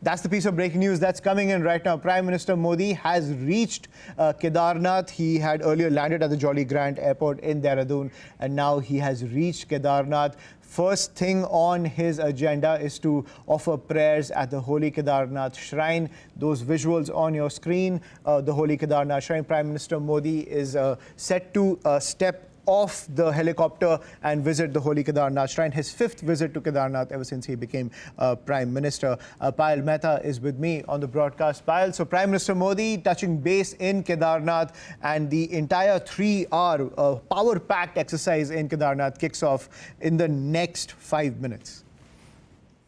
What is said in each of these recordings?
That's the piece of breaking news that's coming in right now. Prime Minister Modi has reached Kedarnath. He had earlier landed at the Jolly Grant Airport in Dehradun, and now he has reached Kedarnath. First thing on his agenda is to offer prayers at the Holy Kedarnath Shrine. Those visuals on your screen, the Holy Kedarnath Shrine. Prime Minister Modi is set to step off the helicopter and visit the Holy Kedarnath Shrine. His fifth visit to Kedarnath ever since he became Prime Minister. Payal Mehta is with me on the broadcast. Payal, so Prime Minister Modi touching base in Kedarnath, and the entire 3-hour power-packed exercise in Kedarnath kicks off in the next 5 minutes.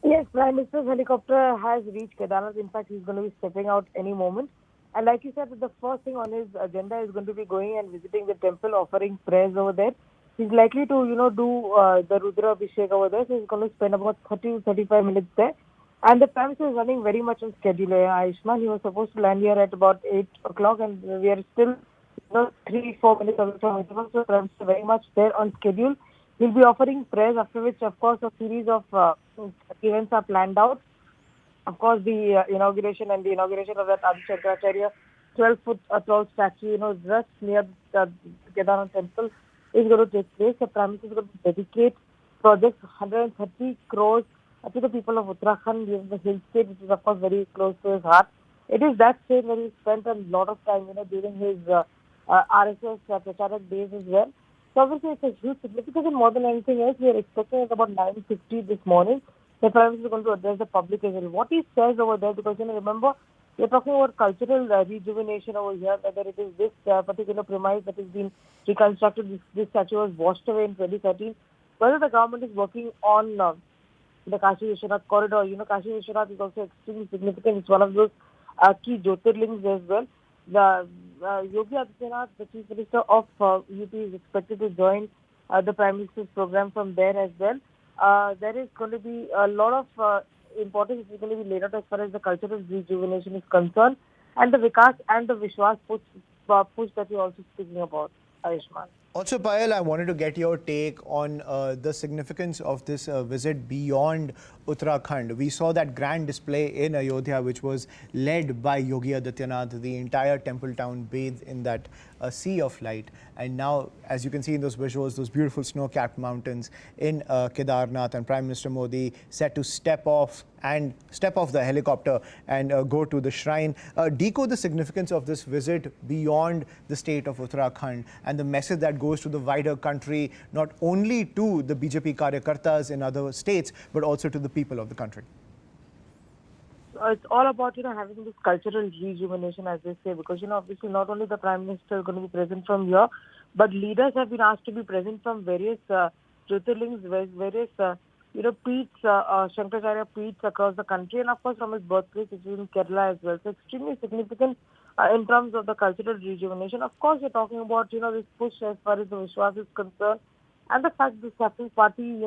Yes, Prime Minister's helicopter has reached Kedarnath. In fact, he's going to be stepping out any moment. And like you said, the first thing on his agenda is going to be going and visiting the temple, offering prayers over there. He's likely to, do the Rudra Abhishek over there. So he's going to spend about 30 to 35 minutes there. And the Prime Minister is running very much on schedule. Ayushman, he was supposed to land here at about 8 o'clock, and we are still, 3-4 minutes away from it. So the Prime Minister very much there on schedule. He'll be offering prayers, after which, of course, a series of events are planned out. Of course, the inauguration of that Adi Shankaracharya 12-foot tall statue, just near the Kedarnath temple is going to take place. The Prime Minister is going to dedicate projects 130 crores to the people of Uttarakhand, the hill state, which is of course very close to his heart. It is that state where he spent a lot of time, during his RSS Pracharak days as well. So obviously it's a huge significance, and more than anything else, we are expecting at about 9:50 this morning the Prime Minister is going to address the public as well. What he says over there, because remember, we're talking about cultural rejuvenation over here, whether it is this particular premise that has been reconstructed, this statue was washed away in 2013, whether the government is working on the Kashi Vishwanath corridor. Kashi Vishwanath is also extremely significant. It's one of those key Jyotirlings as well. The Yogi Adityanath, the Chief Minister of UP, is expected to join the Prime Minister's program from there as well. There is going to be a lot of importance is going to be laid out as far as the cultural rejuvenation is concerned, and the Vikas and the Vishwas push that you're also speaking about, Ayushman. Also, Payal, I wanted to get your take on the significance of this visit beyond Uttarakhand. We saw that grand display in Ayodhya, which was led by Yogi Adityanath. The entire temple town bathed in that sea of light. And now, as you can see in those visuals, those beautiful snow-capped mountains in Kedarnath, and Prime Minister Modi set to step off the helicopter and go to the shrine. Decode the significance of this visit beyond the state of Uttarakhand and the message that goes to the wider country, not only to the BJP Karyakartas in other states, but also to the people of the country. It's all about, having this cultural rejuvenation, as they say, because, obviously not only the Prime Minister is going to be present from here, but leaders have been asked to be present from various Jyotirlings, various, peaks, Shankaracharya peaks across the country, and of course from his birthplace, which is in Kerala as well. So extremely significant in terms of the cultural rejuvenation. Of course, you're talking about, this push as far as the Vishwas is concerned, and the fact this National Party,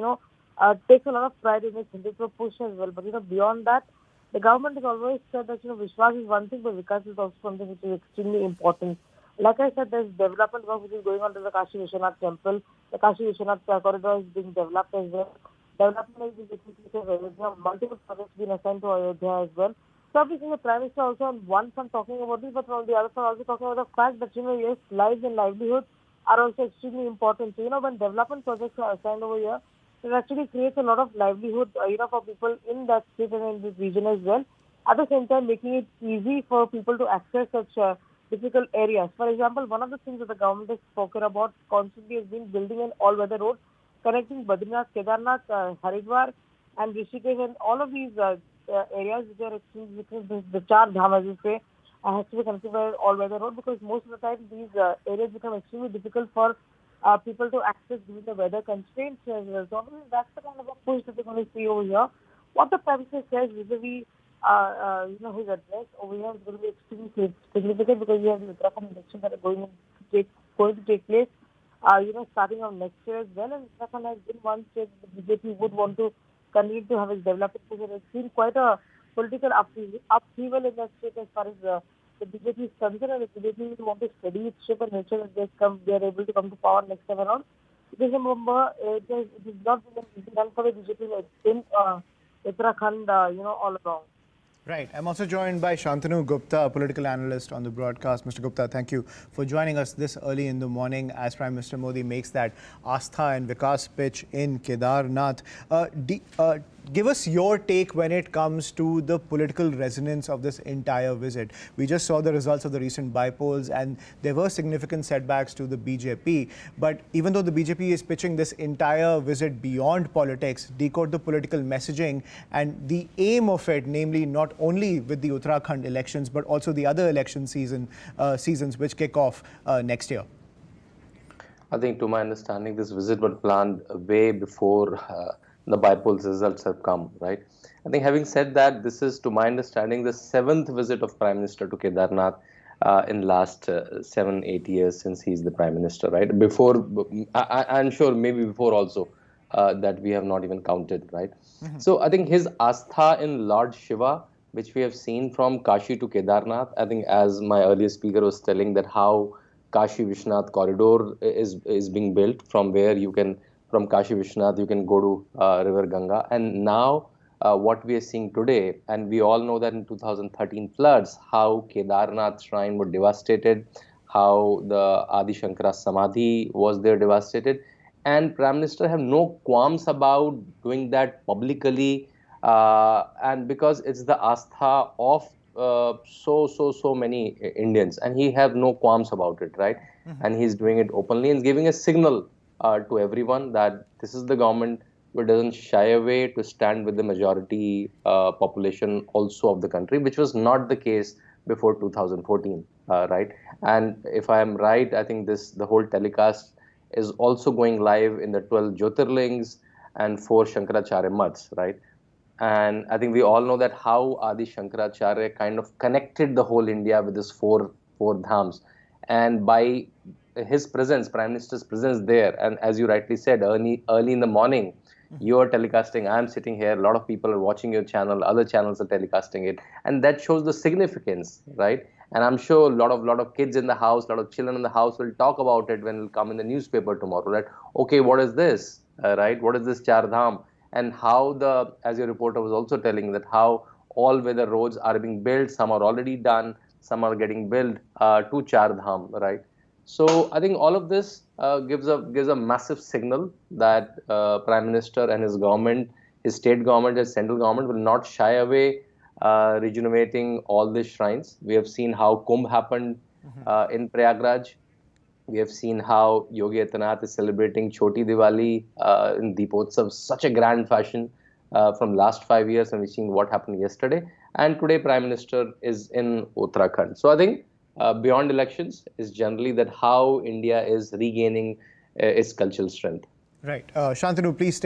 takes a lot of pride in its Hindutva push as well. But, beyond that, the government has always said that, Vishwas is one thing, but Vikas is also something which is extremely important. Like I said, there's development work which is going on to the Kashi Vishwanath temple. The Kashi Vishwanath corridor is being developed as well. Development is being multiple projects being assigned to Ayodhya as well. So obviously the Prime Minister also on one front talking about this, but on the other front also talking about the fact that, yes, lives and livelihoods are also extremely important. So, when development projects are assigned over here, it actually creates a lot of livelihood, for people in that state and in this region as well. At the same time, making it easy for people to access such difficult areas. For example, one of the things that the government has spoken about constantly has been building an all-weather road connecting Badrinath, Kedarnath, Haridwar, and Rishikesh, and all of these areas which are extremely, the Char Dham, as you say, has to be connected by all-weather road, because most of the time these areas become extremely difficult for people to access due to the weather constraints as well. So that's the kind of a push that they're going to see over here. What the Prime Minister says vis-a-vis, his address over here is going to be extremely significant, because we have the Uttarakhand elections that are going to take place, starting on next year as well. And Uttarakhand has been one state the BJP would want to continue to have its development, because it's been quite a political upheaval in that state as far as the BJP is concerned, and the BJP will want to steady its ship and make sure that they are able to come to power next time around. Because remember, it is not been easy done for the BJP in Uttarakhand, all along. Right. I'm also joined by Shantanu Gupta, a political analyst on the broadcast. Mr. Gupta, thank you for joining us this early in the morning as Prime Minister Modi makes that Astha and Vikas pitch in Kedarnath. Give us your take when it comes to the political resonance of this entire visit. We just saw the results of the recent by-polls and there were significant setbacks to the BJP. But even though the BJP is pitching this entire visit beyond politics, decode the political messaging and the aim of it, namely not only with the Uttarakhand elections, but also the other election seasons which kick off next year. I think, to my understanding, this visit was planned way before the by-polls results have come, right? I think, having said that, this is, to my understanding, the 7th visit of Prime Minister to Kedarnath in last 7-8 years since he's the Prime Minister, right? Before, I'm sure maybe before also that we have not even counted, right? So I think his Astha in Lord Shiva, which we have seen from Kashi to Kedarnath, I think, as my earlier speaker was telling, that how Kashi Vishnath corridor is being built, from where you can, from Kashi Vishnath, you can go to River Ganga. And now what we are seeing today, and we all know that in 2013 floods, how Kedarnath shrine was devastated, how the Adi Shankara Samadhi was there devastated. And Prime Minister have no qualms about doing that publicly, and because it's the Astha of so many Indians, and he have no qualms about it, right? And he's doing it openly and giving a signal to everyone that this is the government who doesn't shy away to stand with the majority population also of the country, which was not the case before 2014, right? And if I am right, I think the whole telecast is also going live in the 12 Jyotirlings and 4 Shankaracharya Maths, right? And I think we all know that how Adi Shankaracharya kind of connected the whole India with his four dhams. And by his presence, Prime Minister's presence there, and as you rightly said, early in the morning, you are telecasting, I'm sitting here, a lot of people are watching your channel, other channels are telecasting it. And that shows the significance, right? And I'm sure a lot of kids in the house, a lot of children in the house will talk about it when it will come in the newspaper tomorrow, right? Okay, what is this, right? What is this Char Dham? And how as your reporter was also telling, that how all weather roads are being built, some are already done, some are getting built to Char Dham, right? So I think all of this gives a massive signal that Prime Minister and his government, his state government, his central government will not shy away rejuvenating all these shrines. We have seen how Kumbh happened in Prayagraj. We have seen how Yogi Adityanath is celebrating Choti Diwali in Deepotsav, such a grand fashion from last 5 years, and we've seen what happened yesterday. And today, Prime Minister is in Uttarakhand. So I think beyond elections is generally that how India is regaining its cultural strength. Right. Shantanu, please stay.